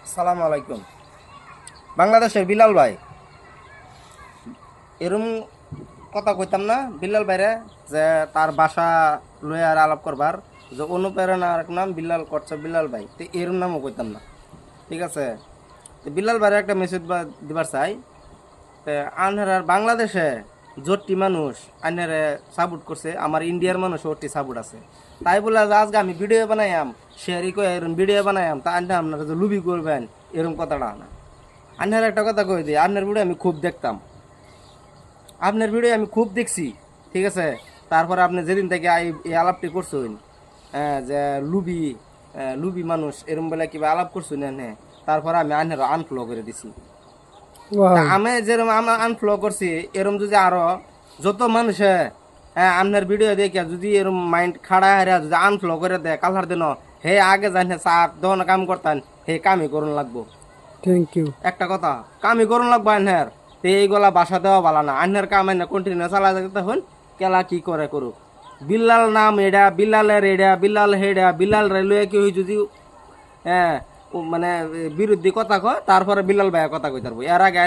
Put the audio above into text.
আসসালামু আলাইকুম। বাংলাদেশের বিলাল ভাই, এরম কথা কইতাম না বিলাল ভাইরে, যে তার বাসা লয়ে আর আলাপ করবার, যে অনুপ্রেরণার এক নাম বিলাল করছে বিলাল ভাই, তো এরম নামও কইতাম না, ঠিক আছে? তো বিলাল ভাইরে একটা মেসেজ দিবার চাই। তো আনহার আর বাংলাদেশে জোটটি মানুষ আনহারে সাপোর্ট করছে, আমার ইন্ডিয়ার মানুষ ওটি সাপোর্ট আছে, তাই বলে যে আজকে আমি ভিডিও বানাইয়াম, শেয়ারি করে এরম ভিডিও বানাইয়াম, তা আনহা আপনারা যে লুবি করবেন এরম কথাটা না। আন্নার একটা কথা কই দিই, আপনার ভিডিও আমি খুব দেখতাম, আপনার ভিডিও আমি খুব দেখছি, ঠিক আছে? তারপরে আপনি যেদিন থেকে এই আলাপটি করছেন, যে লুবি, লুবি মানুষ এরম বেলা কিবা আলাপ করছেন, হ্যাঁ, তারপরে আমি আন্নার আনফলো করে দিছি। তা ওয়াও, আমি যেরকম আমরা আনফলো করছি, এরম যদি আরো যত মানুষে আপনার ভিডিও দেখে যদি এরম মাইন্ড খাড়া হারা যদি আনফলো করে দেয়, কালার দিন হে আগে জানে চার দহন কাম করতেন, হে কামই করুন লাগবো। Thank you. একটা কথা, কামই করুন লাগবো আনহার, তো এইগুলা বাসা দেওয়া ভালো না। আনহার কাম আইনা কন্টিনিউ চালা যেতে হন, কেলা কি করে করুক। বিল্লাল নাম এডা, বিল্লালের এডা, বিল্লাল হেডা, বিল্লাল রেলওয়ে কি যদি মানে বিরুদ্ধে কথা কয়, তারপরে বিল্লাল ভাইয়া কথা কই তারবো। এর আগে